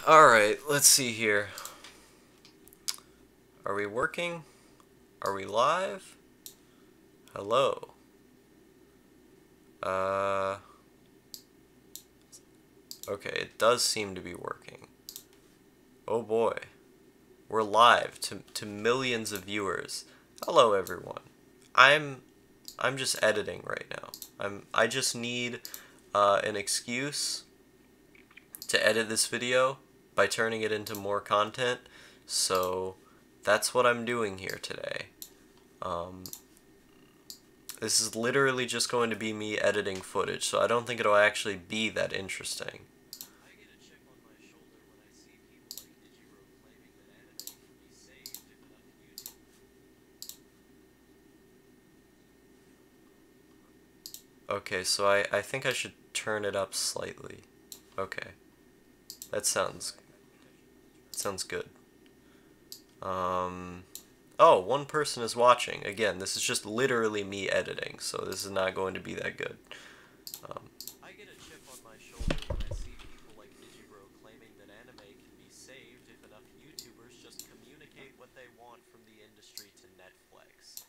Alright, let's see here. Are we working? Are we live? Hello. Okay, it does seem to be working. Oh boy. We're live to millions of viewers. Hello everyone. I'm just editing right now. I just need an excuse to edit this video by turning it into more content. So that's what I'm doing here today. This is literally just going to be me editing footage, so I don't think it'll actually be that interesting. I get a chip on my shoulder when I see people like Digiro claiming that anime can be saved if enough YouTube. Okay, so I think I should turn it up slightly. Okay. That sounds good. Oh, one person is watching. Again, this is just literally me editing, so this is not going to be that good. I get a chip on my shoulder when I see people like Digibro claiming that anime can be saved if enough YouTubers just communicate what they want from the industry to Netflix.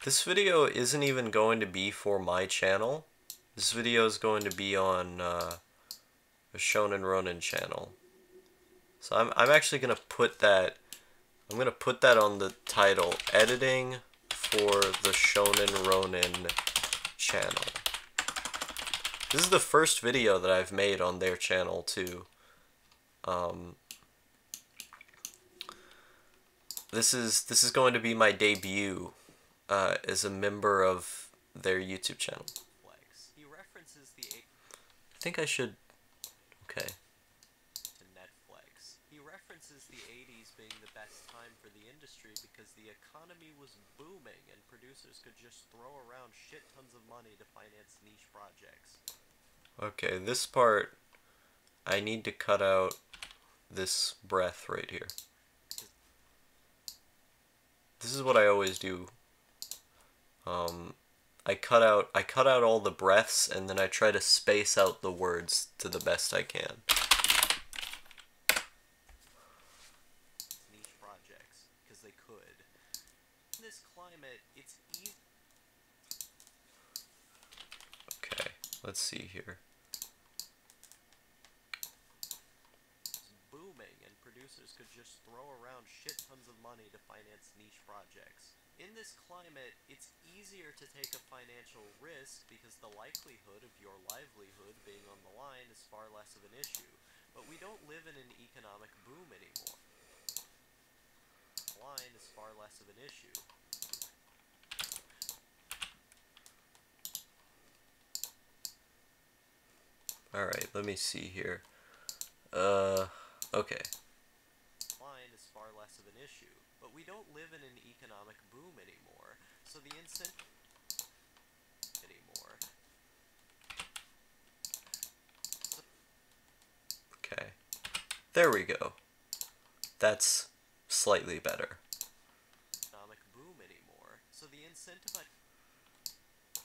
This video isn't even going to be for my channel. This video is going to be on a shonen ronin channel. So I'm actually gonna put that. I'm gonna put that on the title, editing for the Shonen Ronin channel. This is the first video that I've made on their channel too. This is going to be my debut as a member of their YouTube channel. I think I should. Okay. He references the 80s being the best time for the industry because the economy was booming and producers could just throw around shit tons of money to finance niche projects. Okay, this part, I need to cut out this breath right here. This is what I always do. I cut out all the breaths and then I try to space out the words to the best I can. Niche projects, because they could. In this climate, it's easy. Okay, let's see here. Booming and producers could just throw around shit tons of money to finance niche projects. In this climate, it's easier to take a financial risk because the likelihood of your livelihood being on the line is far less of an issue. But we don't live in an economic boom anymore. Line is far less of an issue. Alright, let me see here. Okay. Line is far less of an issue. But we don't live in an economic boom anymore, so the incentive anymore. Okay. There we go. That's slightly better. Economic boom anymore, so the incentive.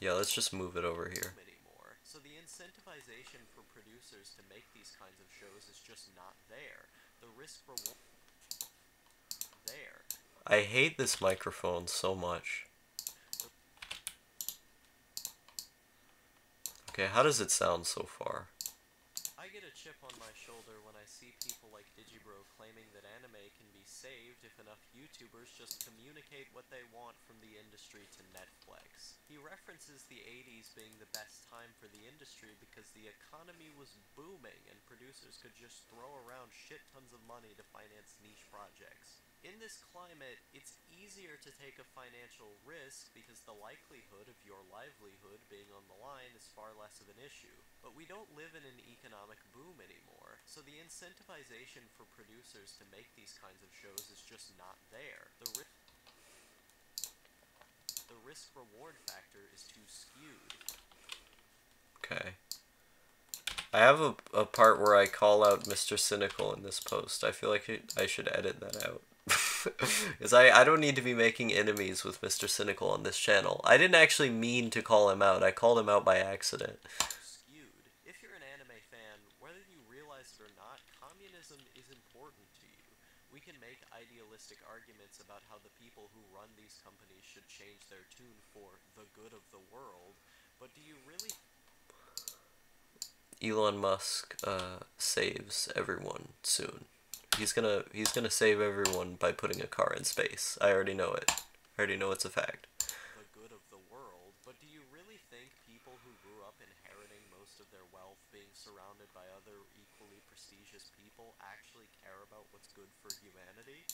Yeah, let's just move it over here. Anymore, so the incentivization for producers to make these kinds of shows is just not there. The risk reward there. I hate this microphone so much. Okay, how does it sound so far? I get a chip on my shoulder when I see people like Digibro claiming that anime can be saved if enough YouTubers just communicate what they want from the industry to Netflix. He references the 80s being the best time for the industry because the economy was booming and producers could just throw around shit tons of money to finance niche projects. In this climate, it's easier to take a financial risk because the likelihood of your livelihood being on the line is far less of an issue. But we don't live in an economic boom anymore, so the incentivization for producers to make these kinds of shows is just not there. The risk-reward factor is too skewed. Okay. I have a part where I call out Mr. Cynical in this post. I feel like I should edit that out. Because I don't need to be making enemies with Mr. Cynical on this channel. I didn't actually mean to call him out. I called him out by accident. Skewed. If you're an anime fan, whether you realize or not, communism is important to you. We can make idealistic arguments about how the people who run these companies should change their tune for the good of the world, but do you really... Elon Musk saves everyone soon. He's gonna save everyone by putting a car in space. I already know it. I already know it's a fact. The good of the world, but do you really think people who grew up inheriting most of their wealth, being surrounded by other equally prestigious people, actually care about what's good for humanity?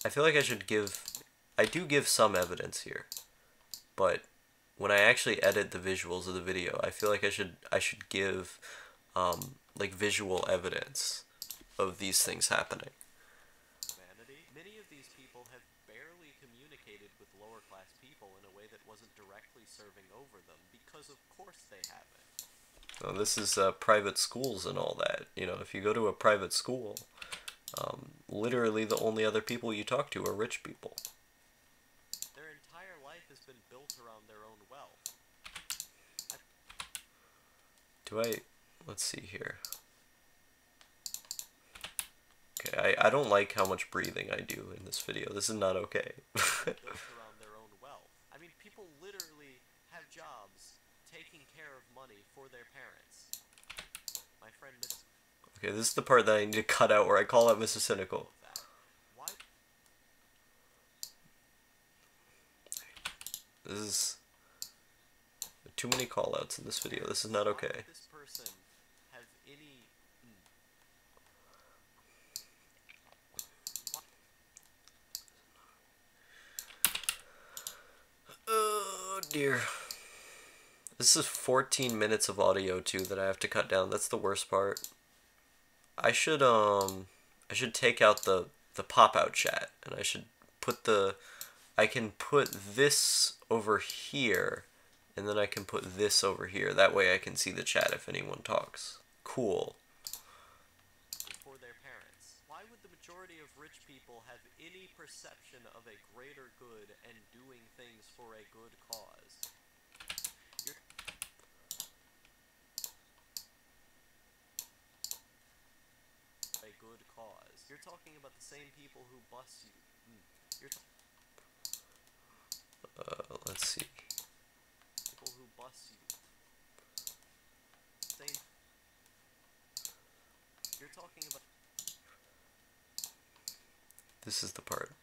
I feel like I do give some evidence here, but when I actually edit the visuals of the video, I feel like I should give like visual evidence of these things happening. Humanity? Many of these people have barely communicated with lower class people in a way that wasn't directly serving over them, because of course they haven't. Well, this is private schools and all that. You know, if you go to a private school, literally the only other people you talk to are rich people. Their entire life has been built around their own wealth. Let's see here. Okay, I don't like how much breathing I do in this video. This is not okay. Built around their own wealth. I mean, people literally have jobs taking care of money for their parents. My friend Miss... Okay, this is the part that I need to cut out where I call out Mr. Cynical. Why? This is too many callouts in this video. This is not okay. Why would this person have any... Oh dear. This is 14 minutes of audio too that I have to cut down. That's the worst part. I should take out the pop-out chat, and I can put this over here, and then I can put this over here. That way I can see the chat if anyone talks. Cool. For their parents. Why would the majority of rich people have any perception of a greater good and doing things for a good cause? A good cause. You're talking about the same people who bust you. Let's see. People who bust you. Same. You're talking about... This is the part.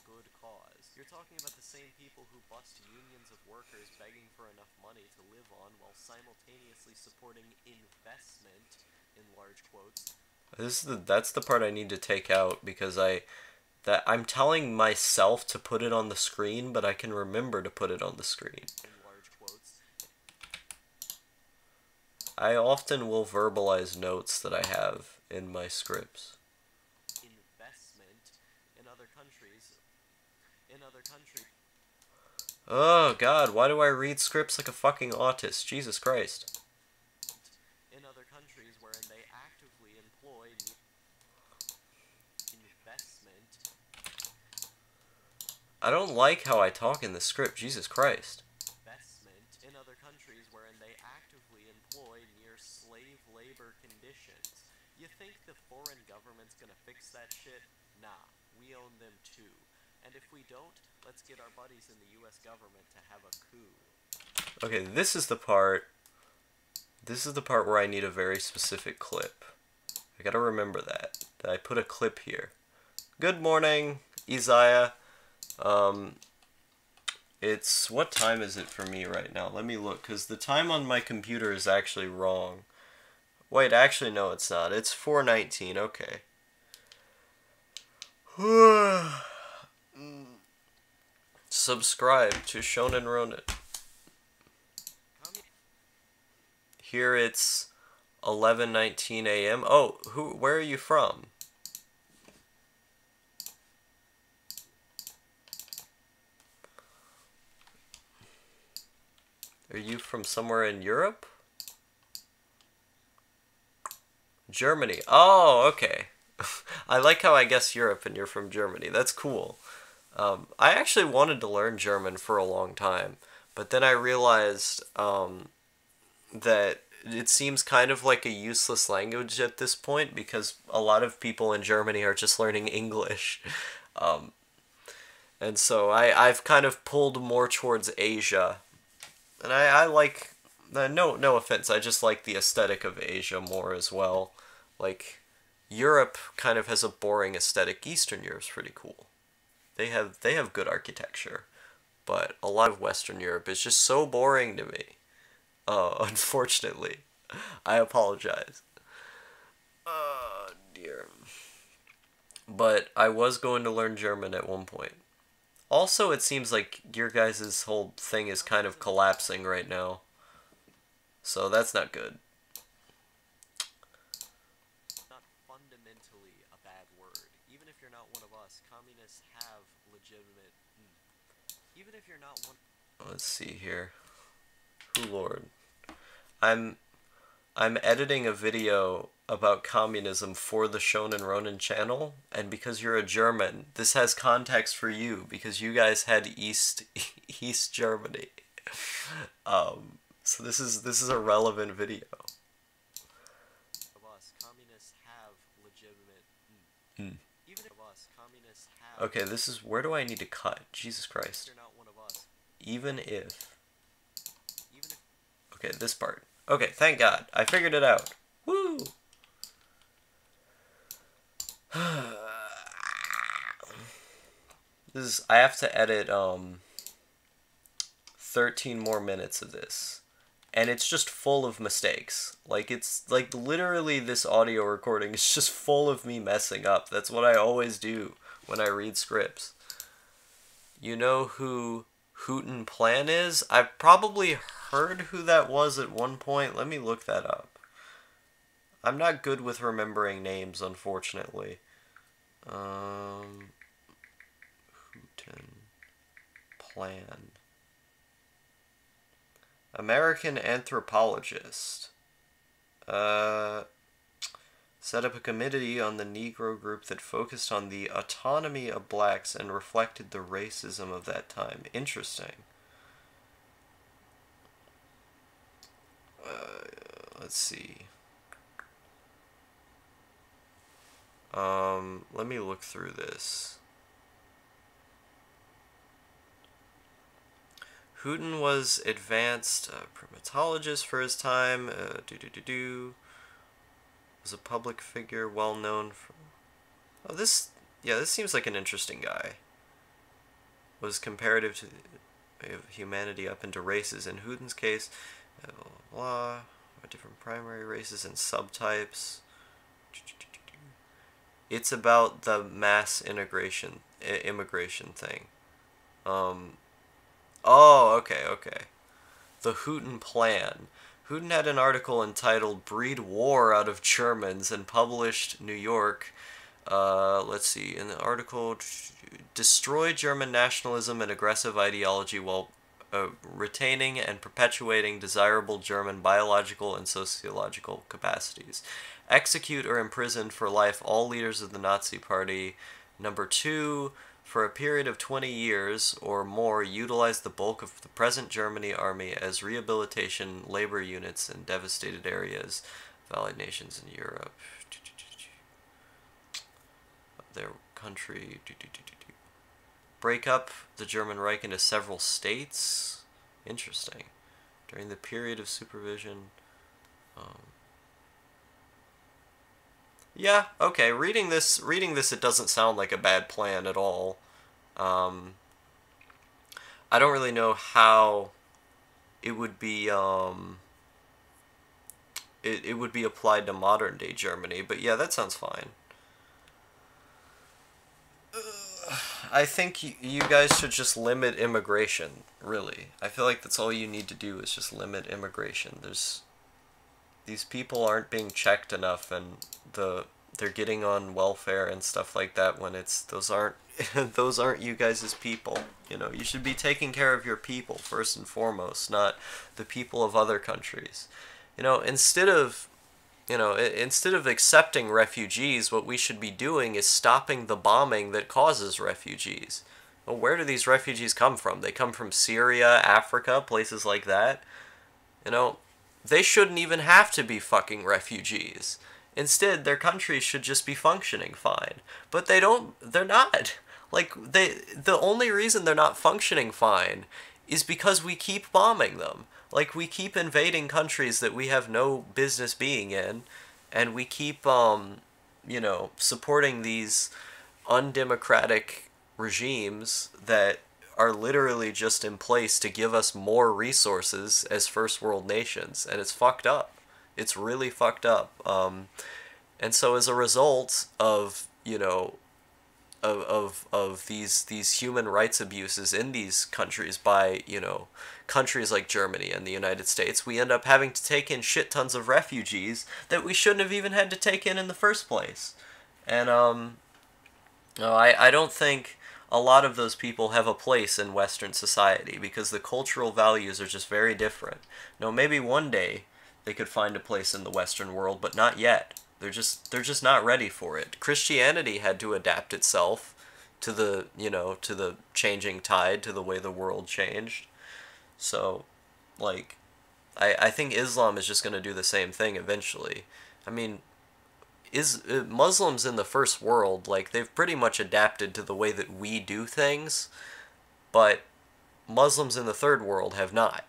Good cause. You're talking about the same people who bust unions of workers begging for enough money to live on while simultaneously supporting investment, in large quotes. That's the part I need to take out because I'm telling myself to put it on the screen, but I can remember to put it on the screen. In large quotes. I often will verbalize notes that I have in my scripts. Investment in other countries. Oh god, why do I read scripts like a fucking autist? Jesus Christ. In other countries wherein they actively employ investment. I don't like how I talk in the script, Jesus Christ. Investment in other countries wherein they actively employ near slave labor conditions. You think the foreign government's gonna fix that shit? Nah, we own them too. And if we don't, let's get our buddies in the US government to have a coup. Okay, this is the part where I need a very specific clip. I gotta remember that I put a clip here. Good morning, Isaiah. What time is it for me right now? Let me look, because the time on my computer is actually wrong. Wait, actually, no, it's not. It's 4:19, okay. Subscribe to Shonen Ronin. Here it's 11:19 a.m. Oh, where are you from? Are you from somewhere in Europe? Germany. Oh, okay. I like how I guess Europe and you're from Germany. That's cool. I actually wanted to learn German for a long time, but then I realized that it seems kind of like a useless language at this point because a lot of people in Germany are just learning English. Um, and so I've kind of pulled more towards Asia. And I like, no offense, I just like the aesthetic of Asia more as well. Like, Europe kind of has a boring aesthetic. Eastern Europe's pretty cool. They have good architecture. But a lot of Western Europe is just so boring to me. Unfortunately. I apologize. Oh, dear. But I was going to learn German at one point. Also, it seems like your guys' whole thing is kind of collapsing right now. So that's not good. Not fundamentally a bad word. Even if you're not one of us, communists have legitimate... Even if you're not one... Let's see here. Oh, Lord. I'm editing a video about communism for the Shonen Ronin channel, and because you're a German, this has context for you because you guys had East Germany. So this is a relevant video. Of us, communists have legitimate... Even if us, communists have... Okay, this is where do I need to cut? Jesus Christ. You're not one of us. Even if. Okay, this part. Okay, thank God. I figured it out. Woo! I have to edit 13 more minutes of this. And it's just full of mistakes. Like it's like literally this audio recording is just full of me messing up. That's what I always do when I read scripts. You know who Hooten Plan is? I've probably heard who that was at one point. Let me look that up. I'm not good with remembering names, unfortunately. Hooten Plan. American anthropologist. Set up a committee on the Negro group that focused on the autonomy of blacks and reflected the racism of that time. Interesting. Let's see. Let me look through this. Hooten was advanced primatologist for his time. Was a public figure, well known for. Oh, this seems like an interesting guy. Was comparative to humanity up into races. In Hooten's case, blah, different primary races and subtypes. It's about the mass immigration thing. Oh, okay. The Hooten Plan. Hooten had an article entitled "Breed War Out of Germans" and published New York. Let's see, in the article, destroy German nationalism and aggressive ideology while retaining and perpetuating desirable German biological and sociological capacities. Execute or imprison for life all leaders of the Nazi Party. Number 2, for a period of 20 years or more, utilize the bulk of the present Germany army as rehabilitation labor units in devastated areas of allied nations in Europe. Their country. Break up the German Reich into several states. Interesting. During the period of supervision. Yeah, okay. Reading this, it doesn't sound like a bad plan at all. I don't really know how it would be. It would be applied to modern day Germany, but yeah, that sounds fine. I think you guys should just limit immigration, really. I feel like that's all you need to do is just limit immigration. These people aren't being checked enough, and they're getting on welfare and stuff like that when those aren't those aren't you guys' people. You know, you should be taking care of your people first and foremost, not the people of other countries. You know, instead of accepting refugees, what we should be doing is stopping the bombing that causes refugees. Well, where do these refugees come from? They come from Syria, Africa, places like that. You know, they shouldn't even have to be fucking refugees. Instead, their countries should just be functioning fine. But they're not. Like, the only reason they're not functioning fine is because we keep bombing them. Like, we keep invading countries that we have no business being in, and we keep, supporting these undemocratic regimes that are literally just in place to give us more resources as first world nations, and it's fucked up. It's really fucked up. And so as a result of, of these human rights abuses in these countries by, countries like Germany and the United States, we end up having to take in shit tons of refugees that we shouldn't have even had to take in the first place. And no, I don't think a lot of those people have a place in Western society because the cultural values are just very different. Maybe one day they could find a place in the Western world, but not yet. They're just not ready for it. Christianity had to adapt itself to the changing tide, to the way the world changed. So, like, I think Islam is just going to do the same thing eventually. I mean, Muslims in the first world, like, they've pretty much adapted to the way that we do things, but Muslims in the third world have not.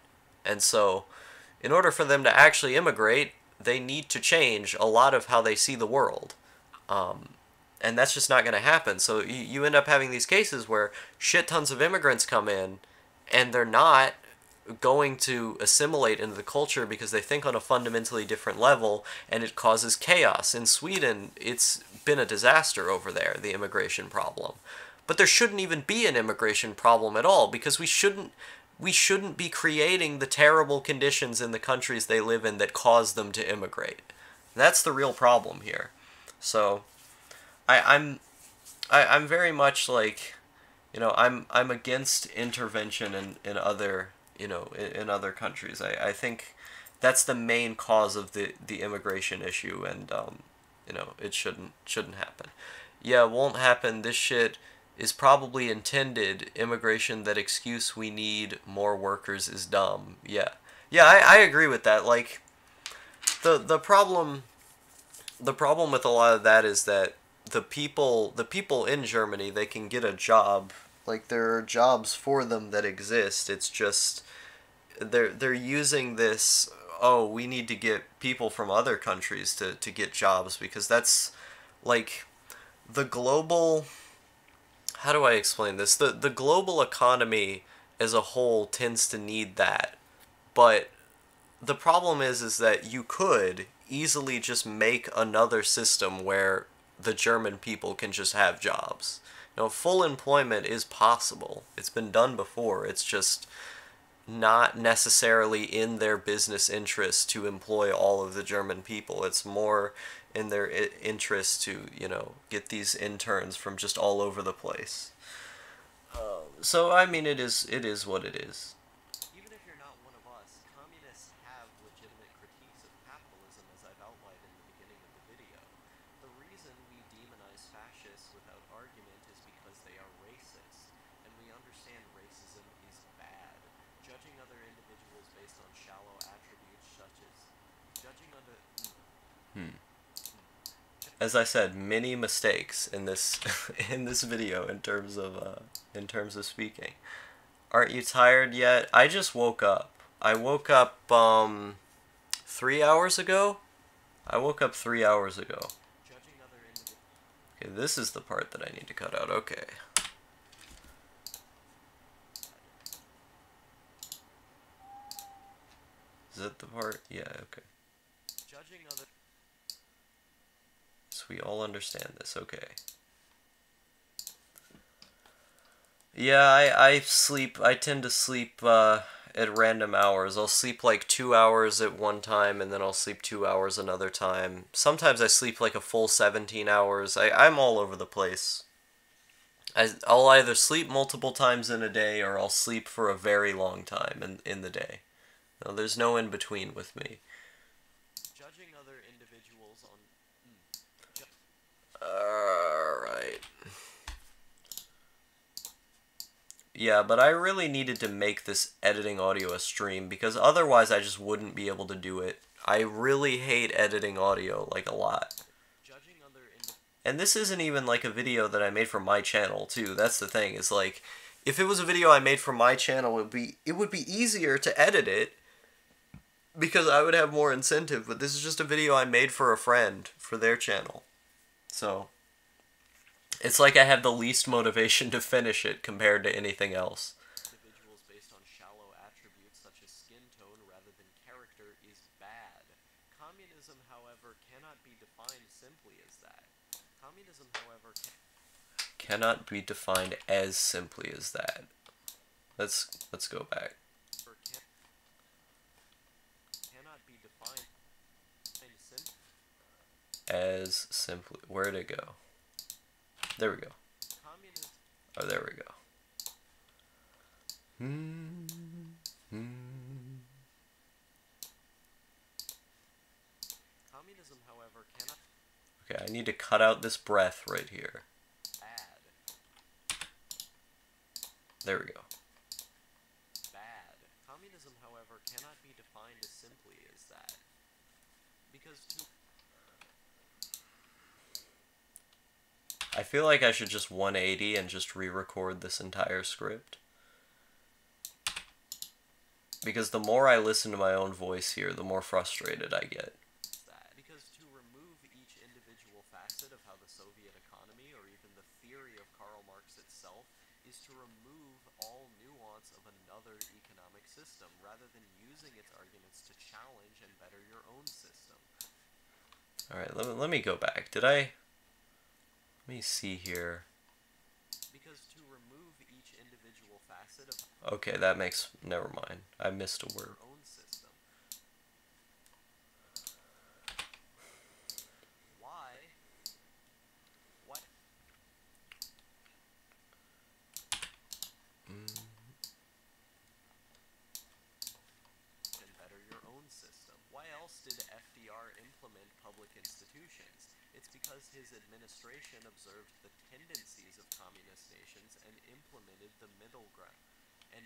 And so, in order for them to actually immigrate, they need to change a lot of how they see the world. And that's just not going to happen. So you end up having these cases where shit tons of immigrants come in, and they're not going to assimilate into the culture because they think on a fundamentally different level, and it causes chaos. In Sweden, it's been a disaster over there, the immigration problem. But there shouldn't even be an immigration problem at all, because we shouldn't be creating the terrible conditions in the countries they live in that cause them to immigrate. That's the real problem here. So I'm very much like, I'm against intervention in other, in other countries. I think that's the main cause of the immigration issue, and it shouldn't happen. Yeah, it won't happen. This shit is probably intended. Immigration, that excuse we need more workers is dumb. Yeah. Yeah, I agree with that. Like, the problem with a lot of that is that the people in Germany, they can get a job. Like, there are jobs for them that exist. It's just they're using this, oh, we need to get people from other countries to get jobs, because that's like the global, how do I explain this? The global economy as a whole tends to need that. But the problem is that you could easily just make another system where the German people can just have jobs. Full employment is possible. It's been done before. It's just not necessarily in their business interest to employ all of the German people. It's more in their interest to, get these interns from just all over the place. So, I mean, it is what it is. Even if you're not one of us, communists have legitimate critiques of capitalism, as I've outlined in the beginning of the video. The reason we demonize fascists without argument is because they are racist, and we understand racism is bad. Judging other individuals based on shallow attributes such as judging other... As I said, many mistakes in this in this video in terms of speaking. Aren't you tired yet? I just woke up. I woke up 3 hours ago. I woke up 3 hours ago. Okay, this is the part that I need to cut out. Okay. Is that the part? Yeah, okay. So we all understand this, okay. Yeah, I tend to sleep at random hours. I'll sleep like 2 hours at one time, and then I'll sleep 2 hours another time. Sometimes I sleep like a full 17 hours. I'm all over the place. I'll either sleep multiple times in a day, or I'll sleep for a very long time in the day. No, there's no in between with me. Judging other individuals on... Alright. Yeah, but I really needed to make this editing audio a stream because otherwise I just wouldn't be able to do it. I really hate editing audio, like, a lot. And this isn't even, like, a video that I made for my channel, too. That's the thing, is, like, if it was a video I made for my channel, it would be easier to edit it because I would have more incentive, but this is just a video I made for a friend, for their channel. So, it's like I have the least motivation to finish it compared to anything else. Individuals based on shallow attributes such as skin tone rather than character is bad. Communism, however, cannot be defined simply as that. Communism, however, Cannot be defined as simply as that. Let's go back. Cannot be defined simply As simply. Where'd it go? There we go. communism. Oh, there we go. Communism, however, cannot Okay, I need to cut out this breath right here. bad. There we go. Bad. Communism, however, cannot be defined as simply as that. Because to I feel like I should just 180 and just re-record this entire script. Because the more I listen to my own voice here, the more frustrated I get. because to remove each individual facet of how the Soviet economy, or even the theory of Karl Marx itself, is to remove all nuance of another economic system, rather than using its arguments to challenge and better your own system. Alright, let me go back. Did I... Let me see here. Because to remove each individual facet of Okay, that makes... Never mind. I missed a word. your own system. Why? What? And better your own system. Why else did FDR implement public institutions? It's because his administration observed the tendencies of communist nations and implemented the middle ground. And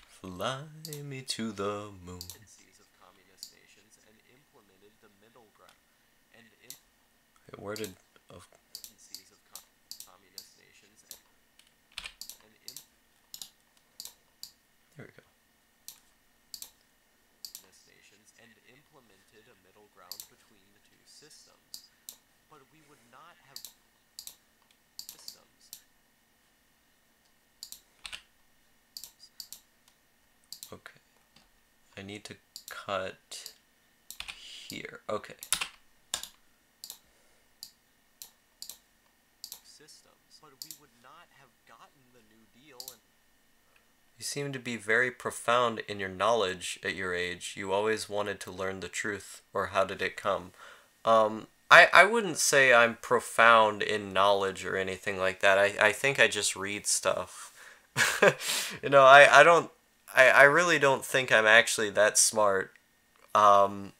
Fly me to the moon. tendencies of communist nations and implemented the middle ground. And Okay, where did... Oh, tendencies of communist nations and there we go. nations and implemented a middle ground between the two systems. But we would not have systems. Okay. I need to cut here. Okay. Systems. But we would not have gotten the New Deal and You seem to be very profound in your knowledge at your age. You always wanted to learn the truth, or how did it come? I wouldn't say I'm profound in knowledge or anything like that. I think I just read stuff. You know, I really don't think I'm actually that smart. The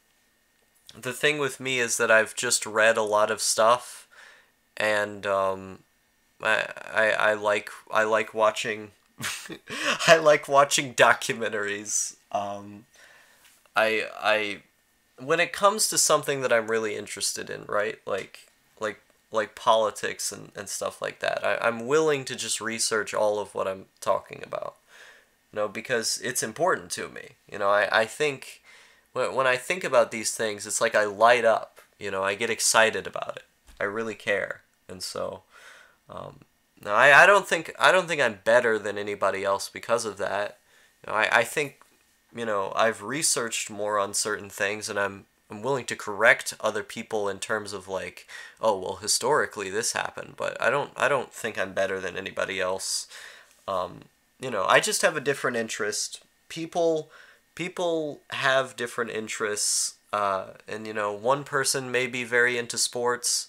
thing with me is that I've just read a lot of stuff, and I like watching I like watching documentaries. I when it comes to something that I'm really interested in, right? Like politics and stuff like that. I'm willing to just research all of what I'm talking about. You know, because it's important to me. You know, I think when I think about these things, it's like I light up. You know, I get excited about it. I really care. And so no, I don't think I'm better than anybody else because of that. You know, I think, you know, I've researched more on certain things, and I'm willing to correct other people in terms of like, oh well, historically this happened, but I don't think I'm better than anybody else. You know, I just have a different interest. People have different interests, and you know, one person may be very into sports.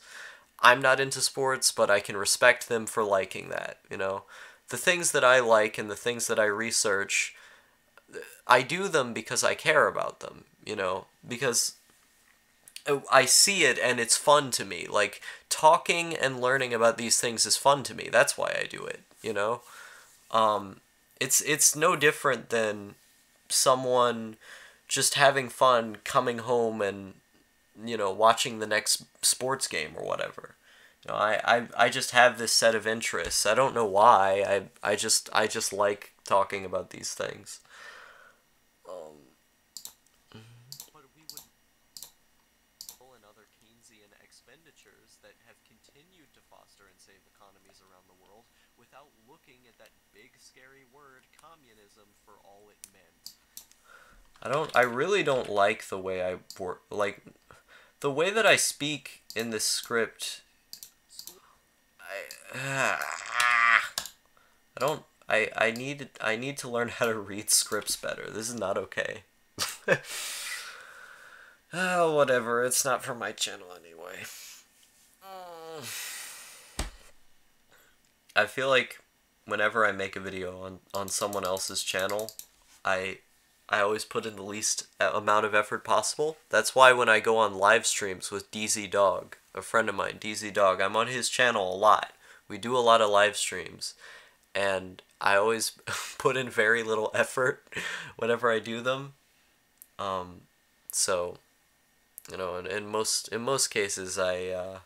I'm not into sports, but I can respect them for liking that, you know. The things that I like and the things that I research, I do them because I care about them, you know, because I see it and it's fun to me. Like, talking and learning about these things is fun to me. That's why I do it, you know? It's no different than someone just having fun coming home and, you know, watching the next sports game or whatever. You know, I just have this set of interests. I don't know why. I just like talking about these things. But we would and other Keynesian expenditures that have continued to foster and save economies around the world without looking at that big scary word communism for all it meant. I really don't like the way I work, like, the way that I speak in this script. I don't, I need to learn how to read scripts better. This is not okay. Oh, whatever. It's not for my channel anyway. I feel like whenever I make a video on someone else's channel, I I always put in the least amount of effort possible. That's why when I go on live streams with DZ Dog, a friend of mine, DZ Dog, I'm on his channel a lot. We do a lot of live streams, and I always put in very little effort whenever I do them. So, you know, in most cases, well,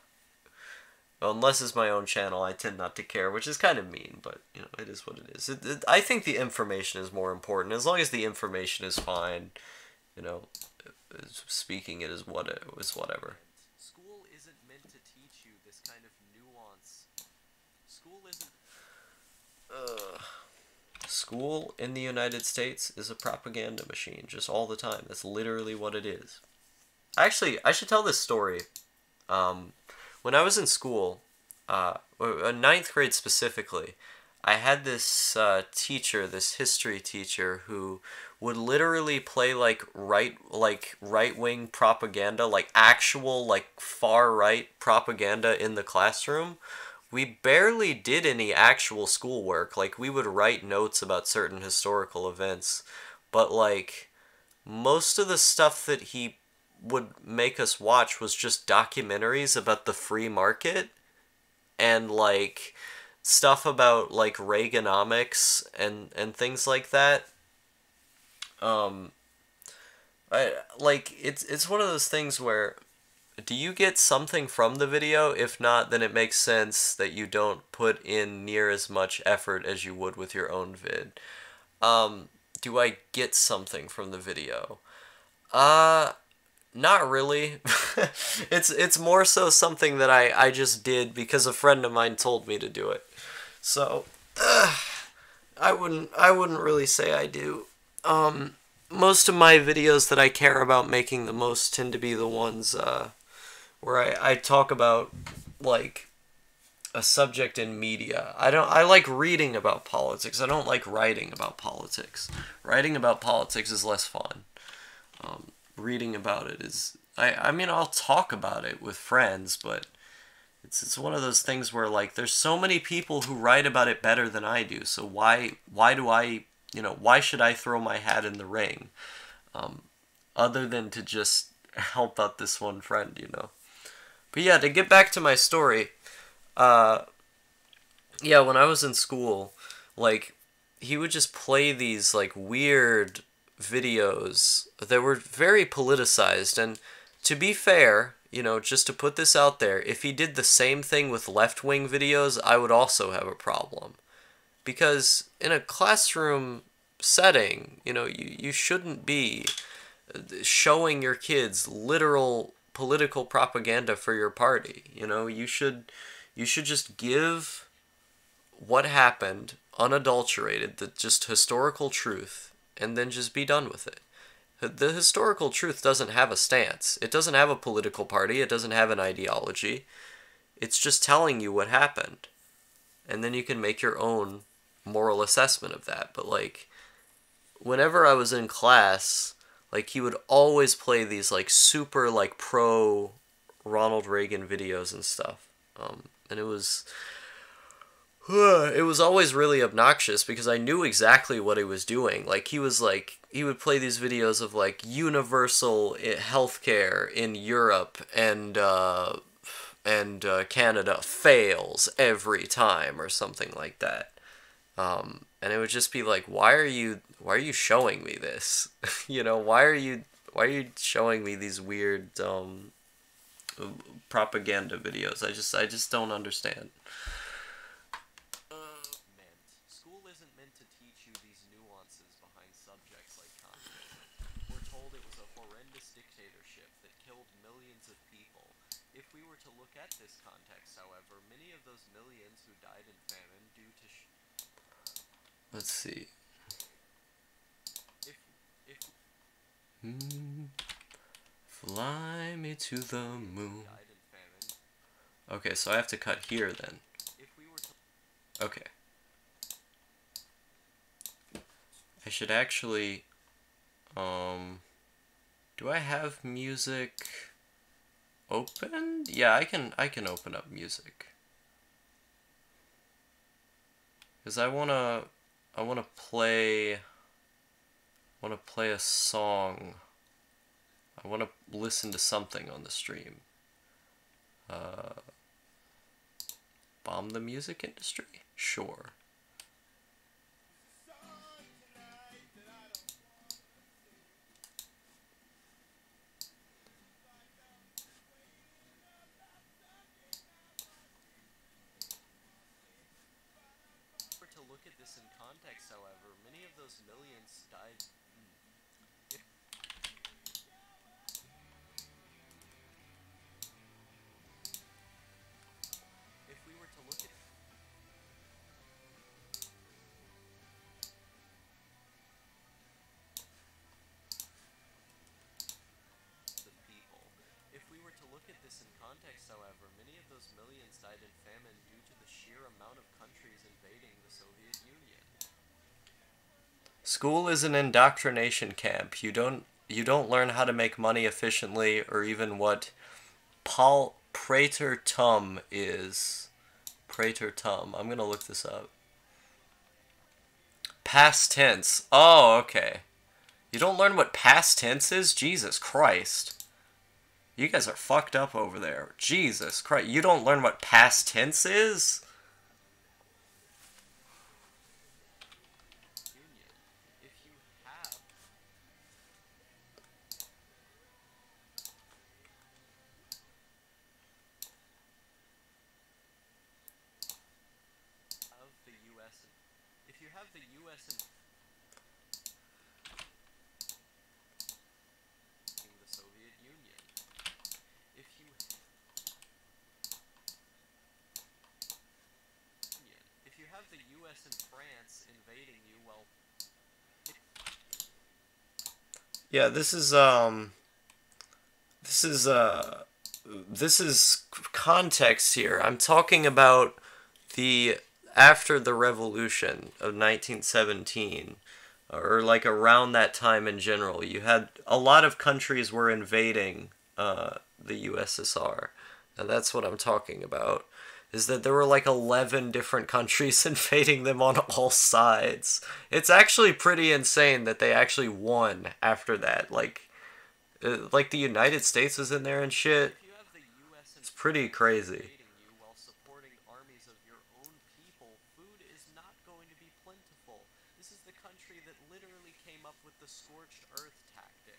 unless it's my own channel, I tend not to care, which is kind of mean, but, you know, it is what it is. I think the information is more important. As long as the information is fine, you know, speaking it is whatever. School isn't meant to teach you this kind of nuance. School isn't... School in the United States is a propaganda machine, just all the time. That's literally what it is. Actually, I should tell this story. When I was in school, ninth grade specifically, I had this teacher, this history teacher, who would literally play like right-wing propaganda, like actual like far right propaganda in the classroom. We barely did any actual schoolwork. Like, we would write notes about certain historical events, but like most of the stuff that he would make us watch was just documentaries about the free market and like stuff about like Reaganomics and things like that. It's one of those things where, do you get something from the video? If not, then it makes sense that you don't put in near as much effort as you would with your own vid. Do I get something from the video? Not really. It's more so something that I just did because a friend of mine told me to do it. So, I wouldn't really say I do. Most of my videos that I care about making the most tend to be the ones where I talk about like a subject in media. I like reading about politics. I don't like writing about politics. Writing about politics is less fun. Reading about it is, I mean, I'll talk about it with friends, but it's one of those things where like there's so many people who write about it better than I do. So why do I, you know, why should I throw my hat in the ring? Other than to just help out this one friend, you know. But yeah, to get back to my story, yeah, when I was in school, like, he would just play these, like, weird videos that were very politicized, and to be fair, you know, just to put this out there, if he did the same thing with left-wing videos, I would also have a problem. Because in a classroom setting, you know, you shouldn't be showing your kids literal political propaganda for your party. You know, you should just give what happened unadulterated, the just historical truth, and then just be done with it. The historical truth doesn't have a stance. It doesn't have a political party. It doesn't have an ideology. It's just telling you what happened. And then you can make your own moral assessment of that. But like, whenever I was in class, like, he would always play these like super like pro Ronald Reagan videos and stuff. And it was, it was always really obnoxious because I knew exactly what he was doing. He would play these videos of like universal healthcare in Europe and Canada fails every time or something like that. And it would just be like, why are you showing me this? You know, why are you showing me these weird propaganda videos? I just don't understand. School isn't meant to teach you these nuances behind subjects like conflict. We're told it was a horrendous dictatorship that killed millions of people. If we were to look at this context, however, many of those millions who died in famine due to Let's see. if Fly me to the moon. died in famine. Okay, so I have to cut here then. If we were to Okay. I should actually, do I have music open? Yeah, I can open up music. Cause I wanna play a song. I wanna listen to something on the stream. Bomb the music industry? Sure. to look at this in context, however, many of those millions died. If we were to look at the people, if we were to look at this in context, however, many of those millions died in famine due to the sheer amount of countries invading the Soviet Union. School is an indoctrination camp. You don't learn how to make money efficiently or even what Prater Tum is. Prater Tum. I'm gonna look this up. Past tense. Oh, okay. You don't learn what past tense is? Jesus Christ. You guys are fucked up over there. Jesus Christ. You don't learn what past tense is? If you have the U.S. If you have the U.S. in the Soviet Union, if you have the U.S. and France invading you, well, Yeah, this is context here. I'm talking about the after the revolution of 1917, or like around that time in general. You had a lot of countries were invading the USSR. And that's what I'm talking about. Is that there were like 11 different countries invading them on all sides. It's actually pretty insane that they actually won after that. Like the United States was in there and shit. if you have the U.S. and It's pretty crazy. invading you while supporting armies of your own people, food is not going to be plentiful. This is the country that literally came up with the scorched earth tactic.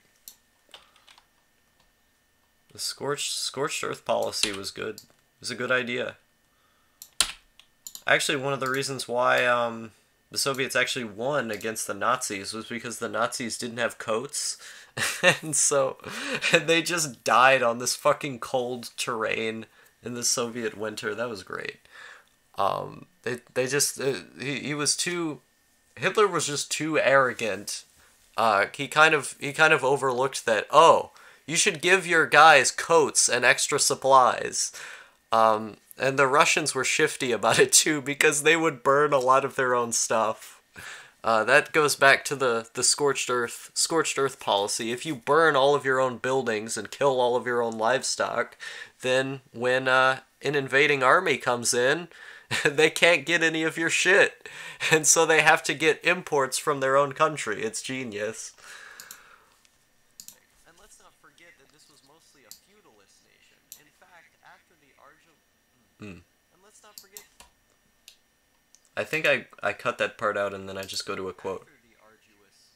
The scorched earth policy was good. It was a good idea. Actually, one of the reasons why the Soviets actually won against the Nazis was because the Nazis didn't have coats, and they just died on this fucking cold terrain in the Soviet winter. That was great. He was too. Hitler was just too arrogant. He kind of overlooked that. Oh, you should give your guys coats and extra supplies. And the Russians were shifty about it too because they would burn a lot of their own stuff. That goes back to the scorched earth policy. If you burn all of your own buildings and kill all of your own livestock, then when an invading army comes in They can't get any of your shit. And so they have to get imports from their own country. It's genius. And let's not forget that this was mostly a feudalist nation. In fact, after the Mm. And let's not forget... I think I cut that part out and then I just go to a quote. After the arduous...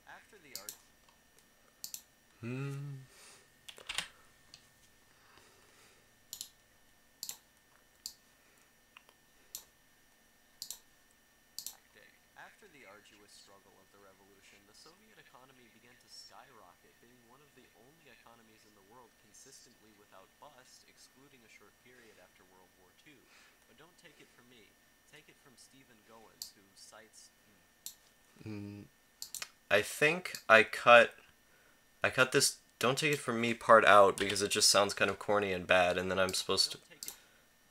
After the Hmm. After the arduous struggle of the revolution, the Soviet economy began to skyrocket, being one of the only economies in the world consistently without bust, excluding a short period after World War II. But don't take it from me. Take it from Stephen Goins, who cites... I think I cut this "don't take it from me" part out because it just sounds kind of corny and bad, and then I'm supposed to...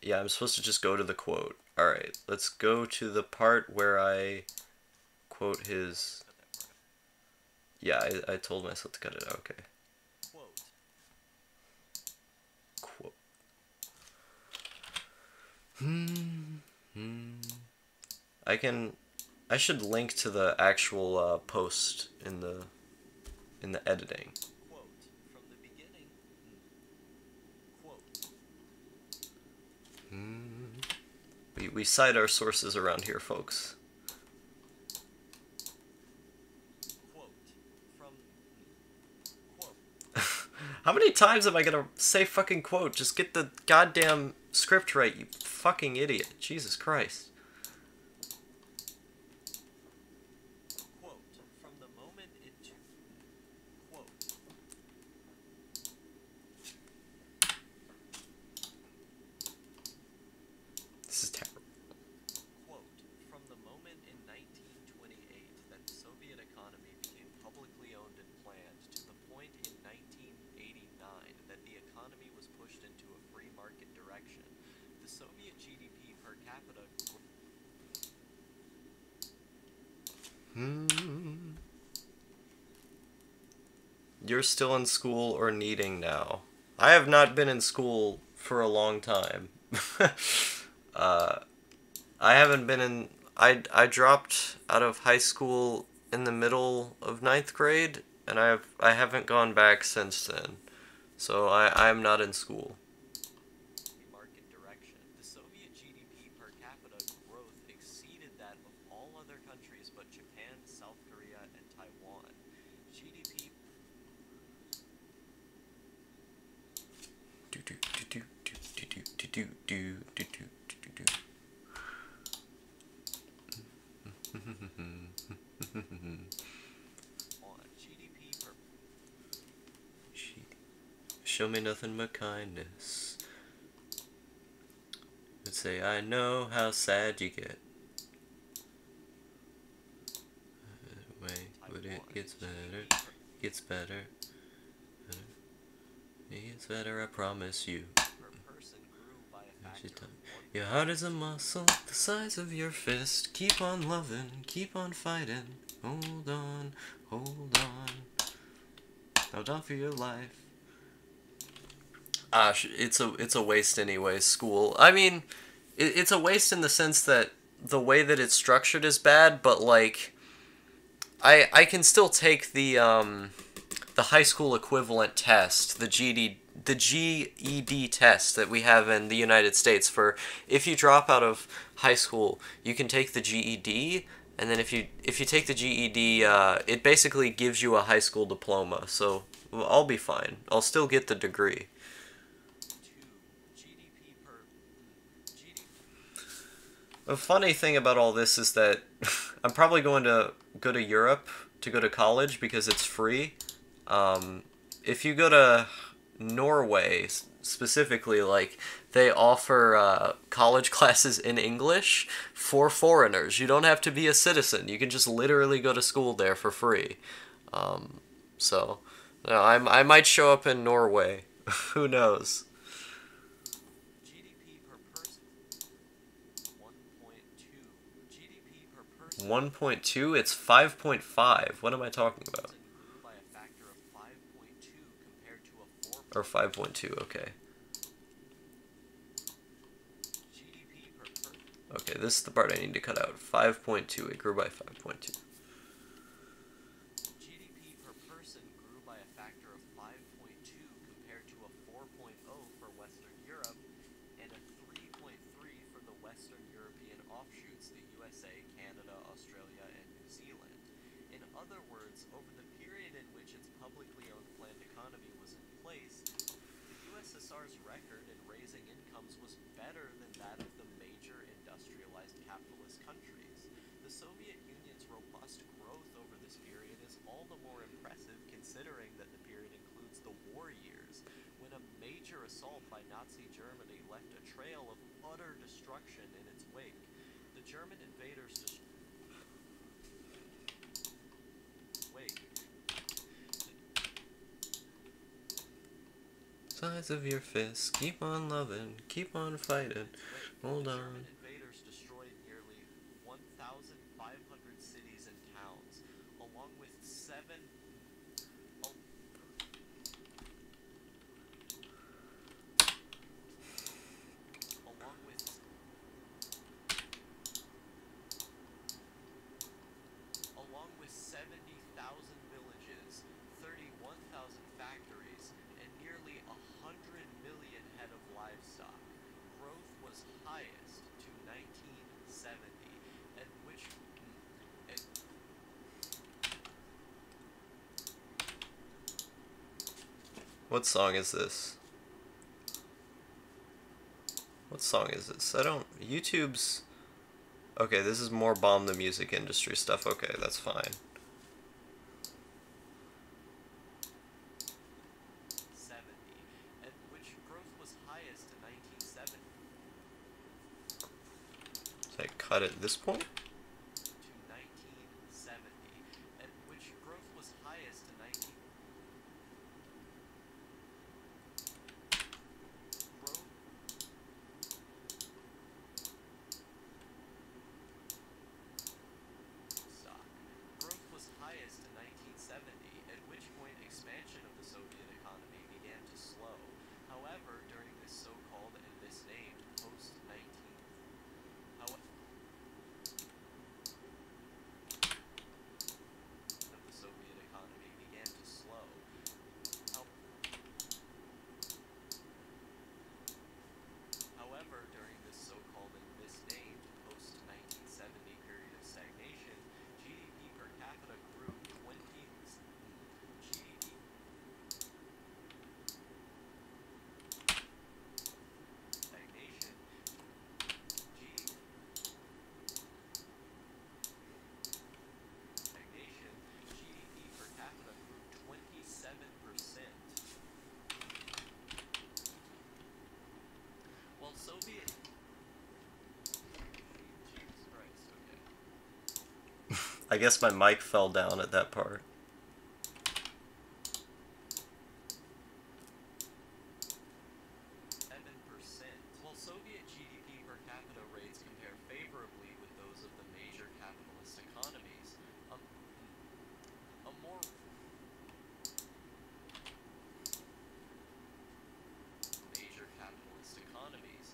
Yeah, I'm supposed to just go to the quote. Alright, let's go to the part where I quote his... Yeah, I told myself to cut it out, okay. Quote. I should link to the actual post in the editing. Quote, from the beginning... Quote. We cite our sources around here, folks. Quote, from... Quote. How many times am I gonna say fucking quote? Just get the goddamn script right, you fucking idiot. Jesus Christ. Quote, from the moment it... Quote. This is terrible. Quote, from the moment in 1928 that the Soviet economy became publicly owned and planned to the point in 1989 that the economy was pushed into a free market direction, the Soviet GDP per capita... You're still in school or needing now. I have not been in school for a long time. I haven't been in... I dropped out of high school in the middle of 9th grade, and I haven't gone back since then. So I'm not in school. market direction. The Soviet GDP per capita growth exceeded that of all other countries but Japan, South Korea, and Taiwan. GDP... Show me nothing but kindness. Would say, I know how sad you get. Way, but it gets better. Gets better. It gets better, I promise you. Your heart is a muscle the size of your fist. Keep on loving, keep on fighting. Hold on, hold on. Hold on for your life. It's a waste anyway, school. I mean, it's a waste in the sense that the way that it's structured is bad, but like, I can still take the high school equivalent test, the GED test that we have in the United States for if you drop out of high school, you can take the GED, and then if you take the GED, it basically gives you a high school diploma. So I'll be fine. I'll still get the degree. The funny thing about all this is that I'm probably going to go to Europe to go to college because it's free. If you go to Norway specifically, like, they offer college classes in English for foreigners. You don't have to be a citizen. You can just literally go to school there for free. So, you know, I might show up in Norway. Who knows? 1.2? It's 5.5. What am I talking about? Or 5.2, okay. Okay, this is the part I need to cut out. 5.2. It grew by 5.2. GDP per person grew by a factor of 5.2 compared to a 4.0 for Western Europe and a 3.3 for the Western European offshoots, the USA, Canada, Australia, and New Zealand. In other words, over the period in which its publicly owned planned economy was in place, the USSR's record in raising incomes was better than that of the major industrialized capitalist countries. The Soviet Union's robust growth over this period is all the more impressive considering that the period includes the war years, when a major assault by Nazi Germany left a trail of utter destruction in its wake. The German invaders Size of your fist, keep on loving, keep on fighting, hold on. German invaders destroyed nearly 1,500 cities and towns, along with along with 70,000 villages, 31,000 factories, and nearly 100 million head of livestock. Growth was highest to 1970, at which What song is this? What song is this? I don't... YouTube's... Okay, this is more bomb the music industry stuff. Okay, that's fine. 70, at which growth was highest in 1970 Did I cut at this point? to 1970, at which growth was highest in 19 growth stock. Growth was highest in 1970, at which point expansion of the Soviet economy began to slow. However, during this so-called and misnamed post-19 of the Soviet economy began to slow. However, during this so-called and misnamed post-1970 period of stagnation, GDP per capita grew 20 GDP stagnation GDP per capita grew 27%, while Soviet Jesus Christ, okay. I guess my mic fell down at that part. 7%. While Soviet GDP per capita rates compare favorably with those of the major capitalist economies, a more major capitalist economies,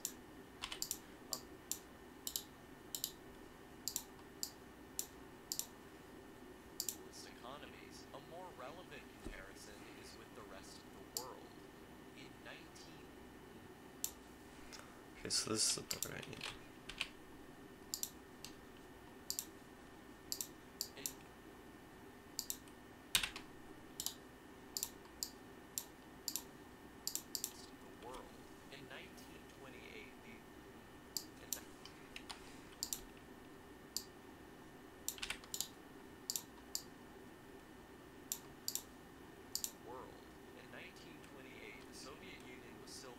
a more relevant comparison is with the rest of the world. In 19 Okay, so this is the part I need. the world. In 1928, the Soviet Union was still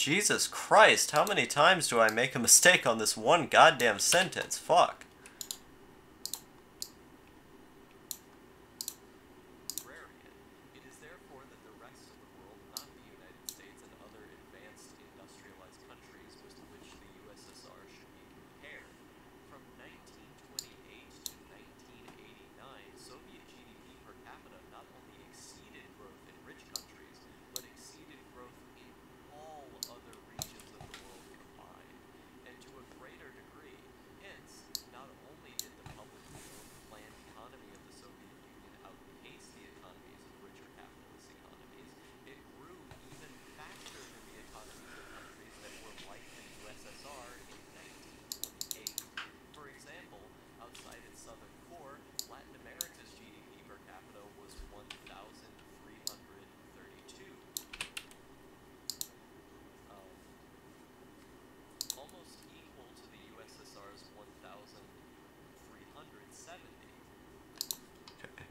Jesus Christ, how many times do I make a mistake on this one goddamn sentence? Fuck. It is therefore that the rest of the world, not the United States and other advanced industrialized countries with which the USSR should be compared. From 1928 to 1989, Soviet GDP per capita not only exceeded growth in rich countries, but exceeded growth in all other regions of the world combined, and to a greater degree. Hence, not only did the publicly owned planned economy of the Soviet Union outpace the economies of richer capitalist economies, it grew even faster than the economies of countries that were like the USSR in 1928. For example, outside its southern core, Latin America's GDP per capita was 1,332, almost equal to the USSR's 1,370. Okay.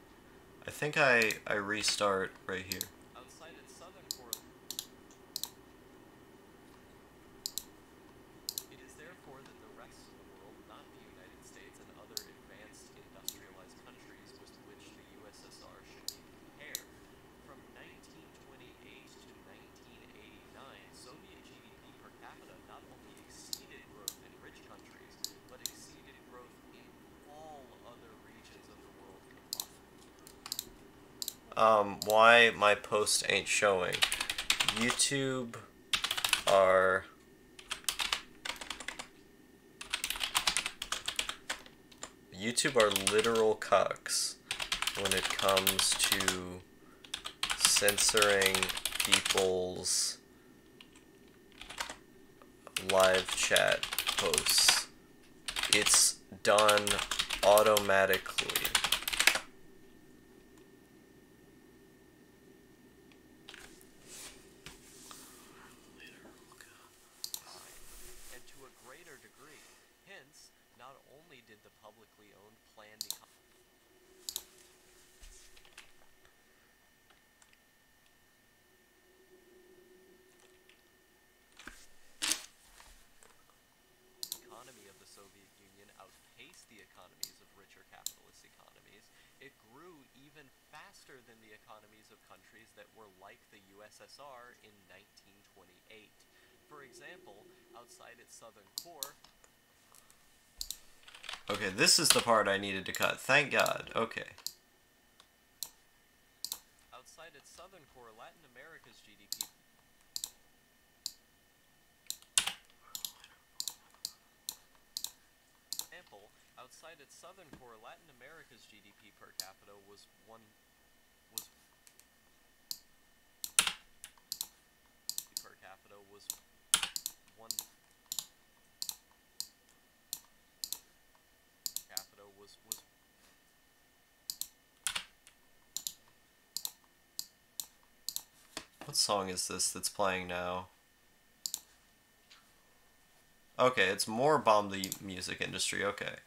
I think I restart right here. Outside its southern core, it is therefore that the rest of the world, not the United States and other advanced industrialized countries with which the USSR should be compared. From 1928 to 1989, Soviet GDP per capita not only exceeded growth in rich countries, but exceeded growth in all other regions of the world combined. Why my post ain't showing. YouTube are literal cucks when it comes to censoring people's live chat posts. It's done automatically. And to a greater degree. Hence, not only did the publicly owned planned economy of the Soviet Union outpaced the economies of richer capitalist economies, it grew even faster than the economies of countries that were like the USSR in 1928. For example, outside its southern core, Okay, this is the part I needed to cut. Thank God. Okay. outside its southern core, Latin America's GDP outside its southern core, Latin America's GDP per capita was one capita was What song is this that's playing now? Okay, it's more Bomb the Music Industry, okay.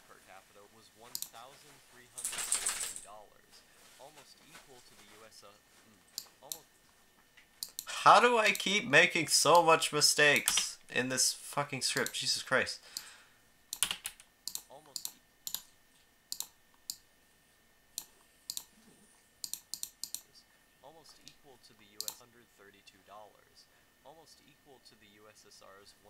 per capita was $1,313, almost equal to the US almost How do I keep making so much mistakes in this fucking script? Jesus Christ. almost almost equal to the US $132, almost equal to the USSR's $1,370.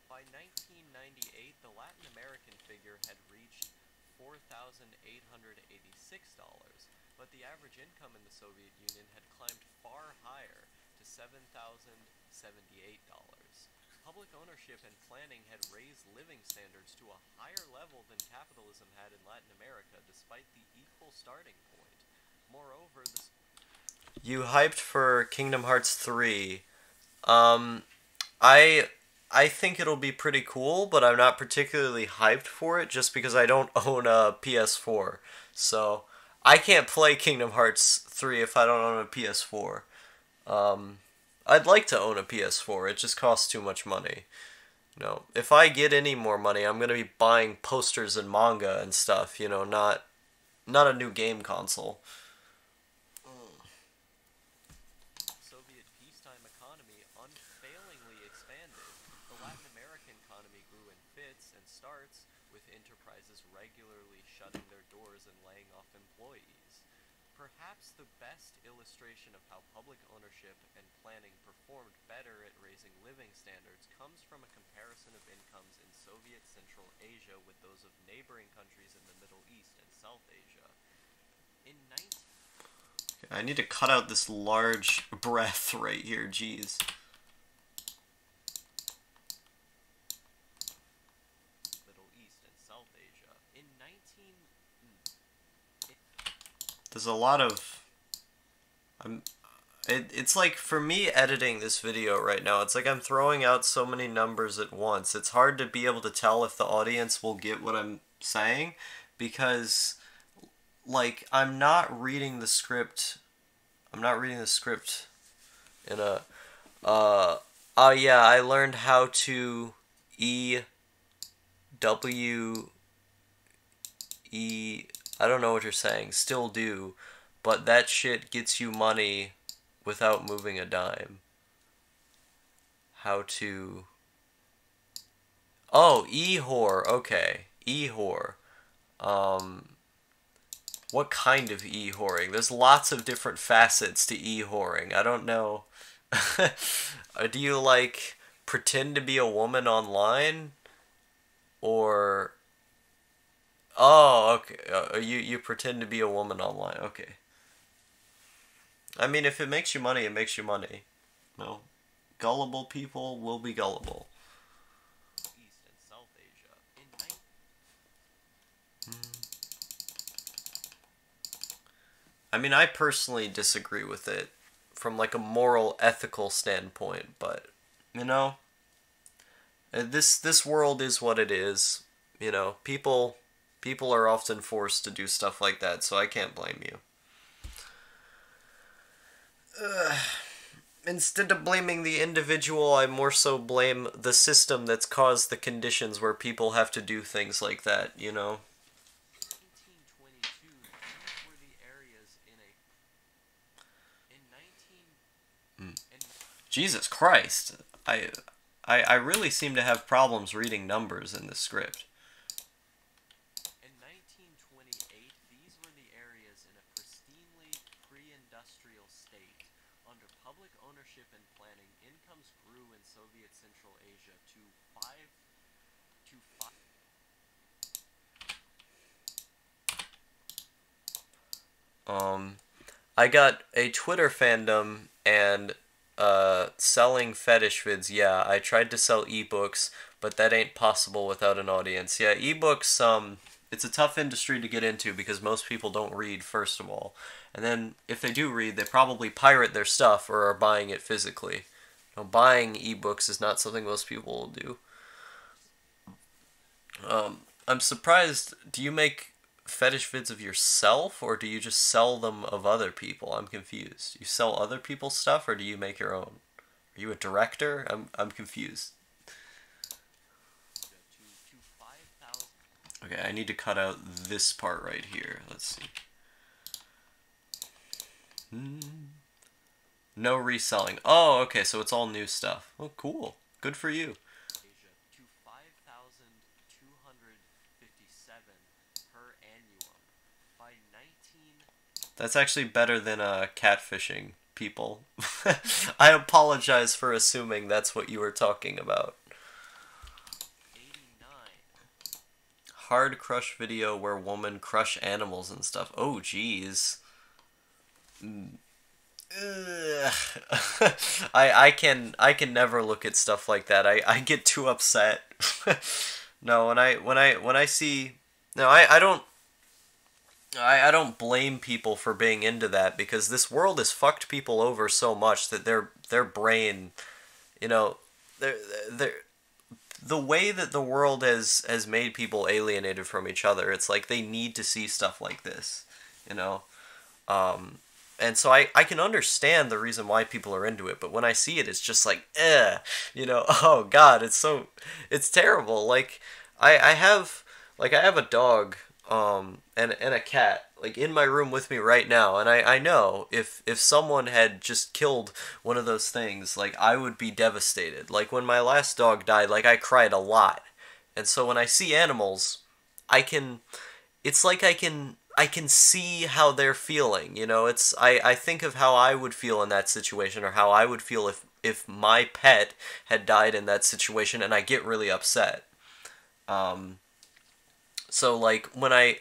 By 1998, the Latin American figure had reached $4,886, but the average income in the Soviet Union had climbed far higher to $7,078. Public ownership and planning had raised living standards to a higher level than capitalism had in Latin America, despite the equal starting point. Moreover, You hyped for Kingdom Hearts 3. I think it'll be pretty cool, but I'm not particularly hyped for it just because I don't own a PS4. So, I can't play Kingdom Hearts 3 if I don't own a PS4. I'd like to own a PS4, it just costs too much money. No, if I get any more money, I'm gonna be buying posters and manga and stuff, you know, not a new game console. Soviet with enterprises regularly shutting their doors and laying off employees. Perhaps the best illustration of how public ownership and planning performed better at raising living standards comes from a comparison of incomes in Soviet Central Asia with those of neighboring countries in the Middle East and South Asia. In 19... I need to cut out this large breath right here, jeez. Middle East and South Asia. In 19... There's a lot of... It's like, for me editing this video right now, it's like I'm throwing out so many numbers at once. It's hard to be able to tell if the audience will get what I'm saying, because, like, I'm not reading the script in a, oh yeah, I learned how to I don't know what you're saying, still do, but that shit gets you money without moving a dime. How to... Oh, e-whore, okay. E-whore. What kind of e-whoring? There's lots of different facets to e-whoring. I don't know. Do you, like, pretend to be a woman online? Or... Oh, okay. You pretend to be a woman online. Okay. I mean, if it makes you money, it makes you money. No. Gullible people will be gullible. East and South Asia. I mean, I personally disagree with it from, like, a moral, ethical standpoint, but, you know, this world is what it is. You know, people are often forced to do stuff like that, so I can't blame you. Instead of blaming the individual, I more so blame the system that's caused the conditions where people have to do things like that, you know? 1922, these were the areas in Jesus Christ. I really seem to have problems reading numbers in this script. In 1928, these were the areas in a pristinely pre-industrial state. Under public ownership and planning, incomes grew in Soviet Central Asia to 5 I got a Twitter fandom and selling fetish vids. Yeah, I tried to sell ebooks, but that ain't possible without an audience. Yeah, ebooks, it's a tough industry to get into because most people don't read, first of all. And then, if they do read, they probably pirate their stuff or are buying it physically. You know, buying ebooks is not something most people will do. I'm surprised, do you make fetish vids of yourself, or do you just sell them of other people? I'm confused. You sell other people's stuff, or do you make your own? Are you a director? I'm confused. Okay, I need to cut out this part right here. Let's see. No reselling. Oh, okay, so it's all new stuff. Oh, cool. Good for you. Asia to 5,257 per annum by 19... That's actually better than catfishing people. I apologize for assuming that's what you were talking about. 89. Hard crush video where women crush animals and stuff. Oh, jeez. I can never look at stuff like that. I get too upset. No, when I see, no, I don't blame people for being into that, because this world has fucked people over so much that their brain, you know, the way that the world has made people alienated from each other, it's like they need to see stuff like this, you know. And so I can understand the reason why people are into it, but when I see it, it's just like, you know, oh god, it's terrible. Like, I have a dog, and a cat, like, in my room with me right now, and I know if someone had just killed one of those things, like, I would be devastated. Like, when my last dog died, like, I cried a lot, And so when I see animals, I can it's like I can see how they're feeling, you know? It's I think of how I would feel in that situation, or how I would feel if my pet had died in that situation, and I get really upset. Um so like when I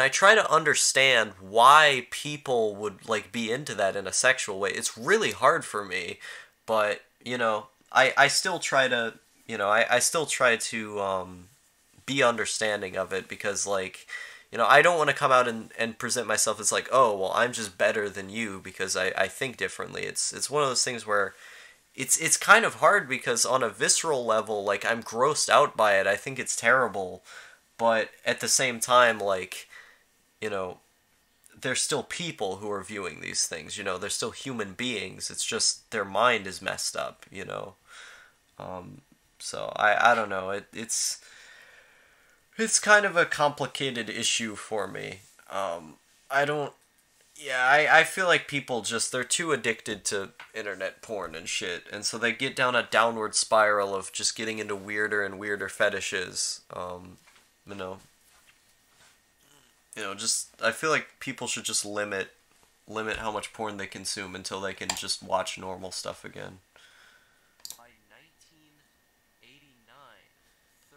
try to understand why people would like be into that in a sexual way, it's really hard for me. But, you know, I still try to, I still try to be understanding of it, because like, I don't want to come out and present myself as like, oh well, I'm just better than you because I think differently. It's one of those things where it's kind of hard, because on a visceral level, like, I'm grossed out by it. I think it's terrible, but at the same time, like, you know, there's still people who are viewing these things. They're still human beings. It's just their mind is messed up. So I don't know. It's kind of a complicated issue for me. I don't. Yeah, I feel like people just, they're too addicted to internet porn and shit, and so they get down a downward spiral of just getting into weirder and weirder fetishes. You know, just, I feel like people should just limit how much porn they consume until they can just watch normal stuff again. By 1989, 32%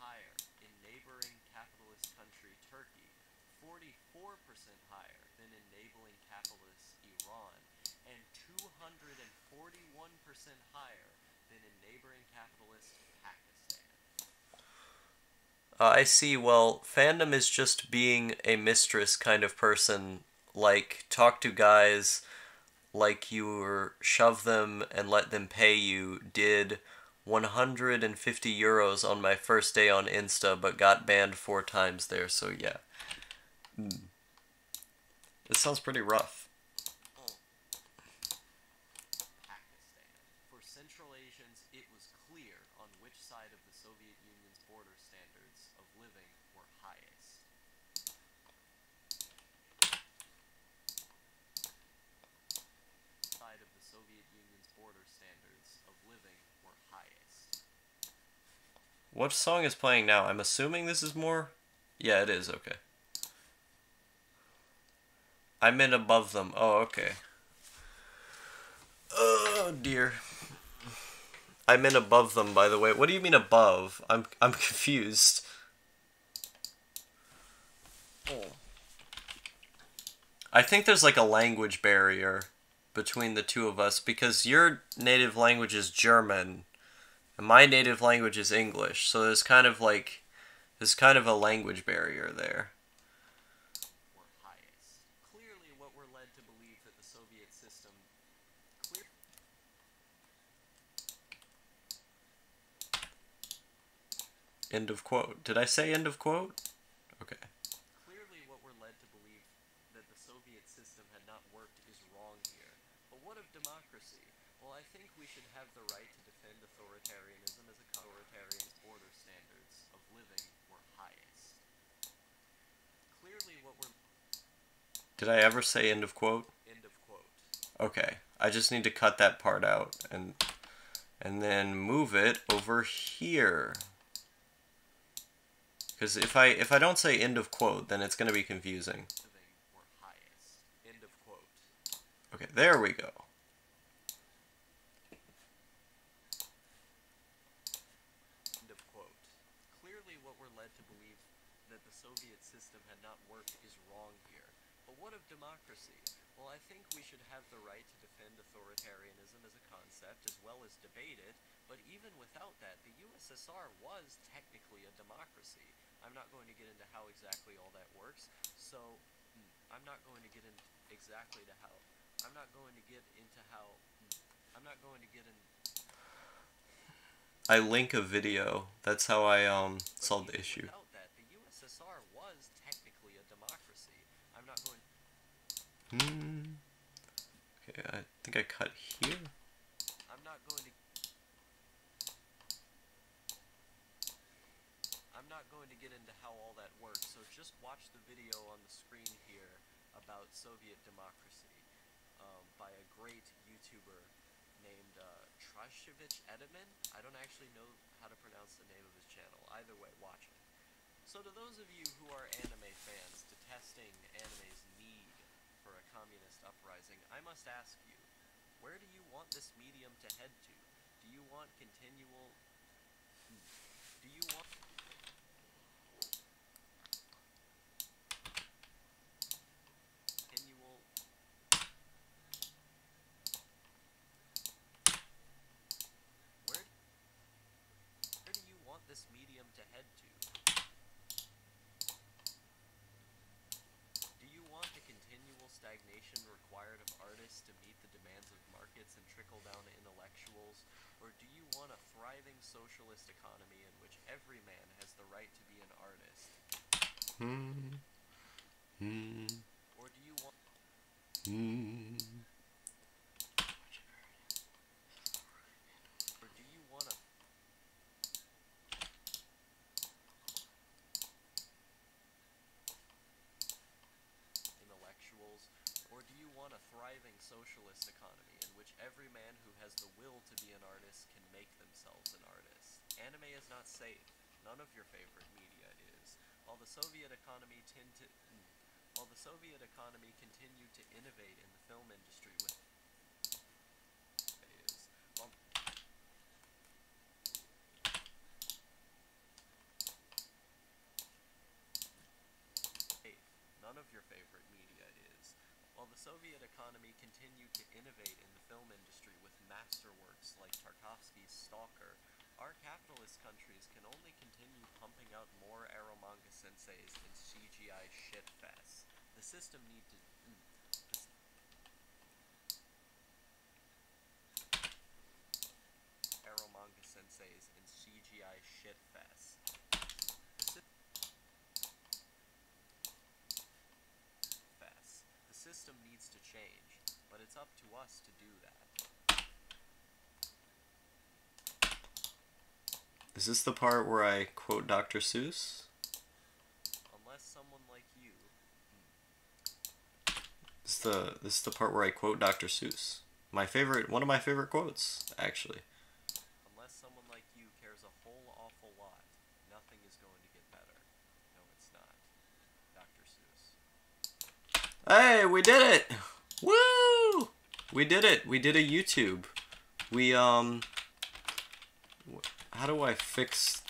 higher in neighboring capitalist country Turkey, 44% higher than in neighboring capitalist Iran, and 241% higher than in neighboring capitalist Pakistan. I see. Well, fandom is just being a mistress kind of person. Like, talk to guys like you shove them and let them pay you. Did 150 euros on my first day on Insta, but got banned 4 times there, so yeah. This sounds pretty rough. Pakistan. For Central Asians, it was clear on which side of the Soviet Union's border standards of living were highest. Side of the Soviet Union's border standards of living were highest. What song is playing now? I'm assuming this is more? Yeah, it is, okay. I'm in above them. Oh, okay. Oh, dear. I'm in above them, by the way. What do you mean above? I'm confused. I think there's like a language barrier between the two of us, because your native language is German and my native language is English. So there's kind of a language barrier there. Were highest. Clearly, what we're led to believe that the Soviet system End of quote. Did I say end of quote? Okay. Clearly, what we're led to believe that the Soviet system had not worked is wrong here. But what of democracy? Well, I think we should have the right to defend authoritarianism as authoritarian's border standards of living were highest. Clearly, what we're... Did I ever say end of quote? End of quote. Okay. I just need to cut that part out and then move it over here. Because if I don't say end of quote, then it's going to be confusing. Were highest. End of quote. Okay, there we go. End of quote. Clearly, what we're led to believe that the Soviet system had not worked is wrong here. But what of democracy? Well, I think we should have the right to defend authoritarianism as a concept, as well as debate it. But even without that, the USSR was technically a democracy. I'm not going to get into how exactly all that works, so I'm not going to get into exactly to how. I'm not going to get into how. I'm not going to get in. I link a video. That's how I solved the issue. Without that, the USSR was technically a democracy. I'm not going. Okay, I think I cut here. I'm not going to. I'm not going to get into how all that works, so just watch the video on the screen here about Soviet democracy by a great YouTuber named Trashevich Edelman. I don't actually know how to pronounce the name of his channel. Either way, watch it. So to those of you who are anime fans detesting anime's need for a communist uprising, I must ask you, where do you want this medium to head to? Do you want continual... Do you want... Continual... Where do you want this medium to head to? Do you want the continual stagnation required of artists to meet the demands of markets and trickle down to intellectuals? Or do you want a thriving socialist economy in which every man has the right to be an artist? Or do you want... Or do you want a... intellectuals? Or do you want a thriving socialist economy in which every man who has the will to be an artist can make themselves an artist? Anime is not safe. None of your favorite media is. While the Soviet economy continued to innovate in the film industry with none of your favorite media is. While the Soviet economy continued to innovate in the film industry with masterworks like Tarkovsky's Stalker, our capitalist countries can only continue pumping out more Aromanga senseis and CGI shitfests. The system need to... Aromanga senseis and CGI shitfests. The system needs to change, but it's up to us to do that. Is this the part where I quote Dr. Seuss? Unless someone like you... This is the part where I quote Dr. Seuss. One of my favorite quotes, actually. Unless someone like you cares a whole awful lot, nothing is going to get better. No, it's not. Dr. Seuss. Hey, we did it! Woo! We did it. We did a YouTube. We, how do I fix...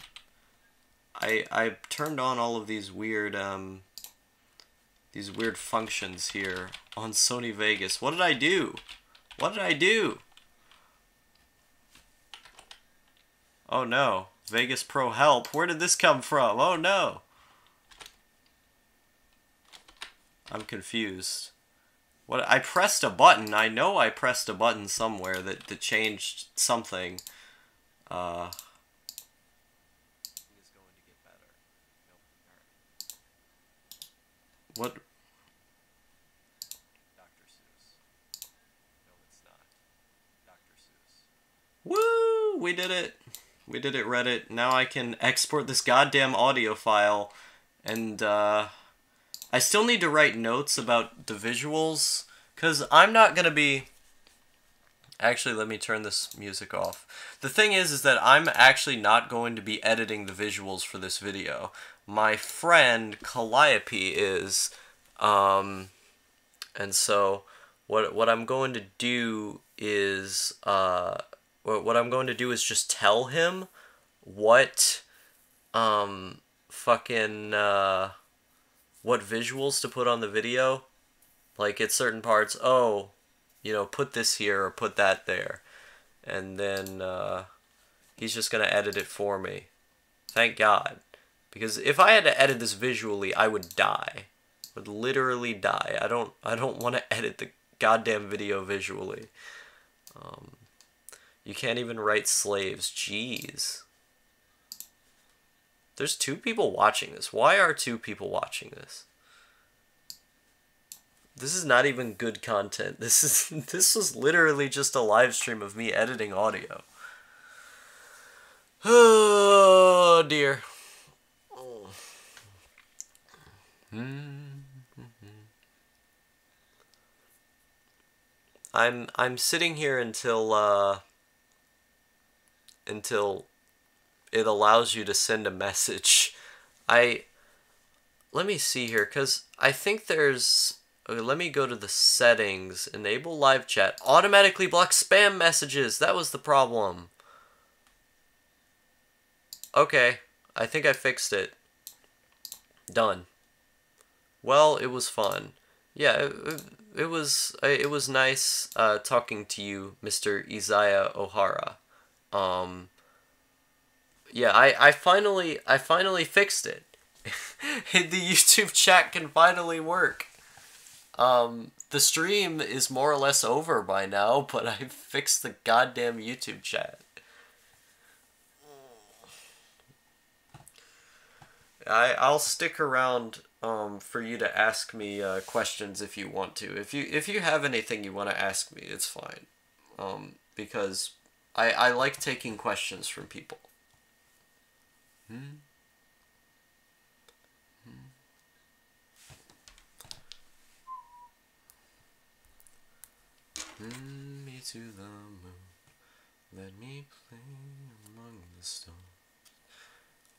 I turned on all of these weird functions here on Sony Vegas. What did I do? What did I do? Oh no. Vegas Pro help. Where did this come from? Oh no. I'm confused. What? I pressed a button. I know I pressed a button somewhere that changed something. Is going to get better. Nope. What? Dr. Seuss. No, it's not. Dr. Seuss. Woo! We did it. We did it, Reddit. Now I can export this goddamn audio file, and I still need to write notes about the visuals, because I'm not going to be... Actually, let me turn this music off. The thing is that I'm actually not going to be editing the visuals for this video. My friend Calliope is, and so what I'm going to do is what I'm going to do is just tell him what what visuals to put on the video. Like at certain parts, oh, you know, put this here or put that there. And then he's just going to edit it for me. Thank God. Because if I had to edit this visually, I would die. Would literally die. I don't want to edit the goddamn video visually. You can't even write slaves. Jeez. There's 2 people watching this. Why are 2 people watching this? This is not even good content. This was literally just a live stream of me editing audio. Oh dear. I'm sitting here until it allows you to send a message. Let me see here, because I think there's... Okay, let me go to the settings. Enable live chat. Automatically block spam messages. That was the problem. Okay, I think I fixed it. Done. Well, it was fun. Yeah, it was nice talking to you, Mr. Isaiah O'Hara. Yeah, I finally fixed it. The YouTube chat can finally work. The stream is more or less over by now, but I fixed the goddamn YouTube chat. I'll stick around for you to ask me questions if you want to. If you have anything you want to ask me, it's fine. Because I like taking questions from people. Me to the moon, let me play among the stars.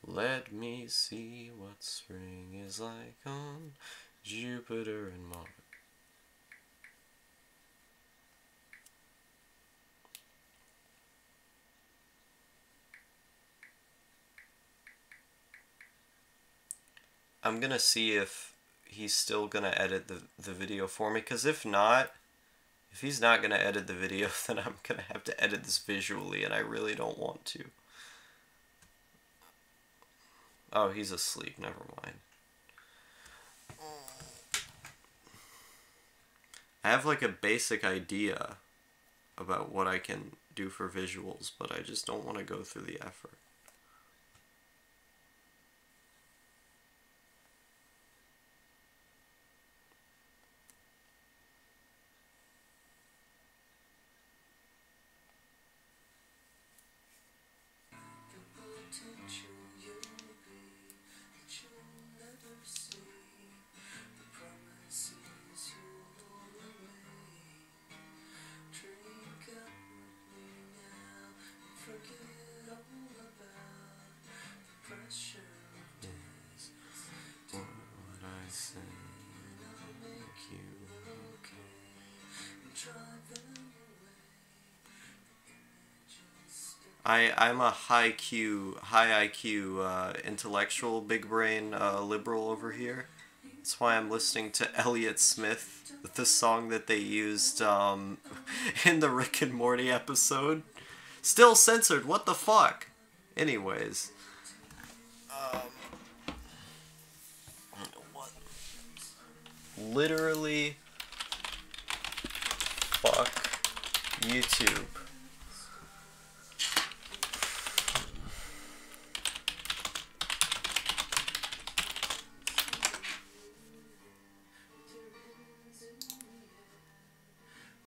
Let me see what spring is like on Jupiter and Mars. I'm gonna see if he's still gonna edit the video for me, because if not, if he's not gonna edit the video, then I'm gonna have to edit this visually, and I really don't want to. Oh, he's asleep, never mind. I have like a basic idea about what I can do for visuals, but I just don't want to go through the effort. I'm a high IQ, intellectual, big brain liberal over here. That's why I'm listening to Elliott Smith, the song that they used in the Rick and Morty episode. Still censored, what the fuck? Anyways. What? Literally, fuck YouTube.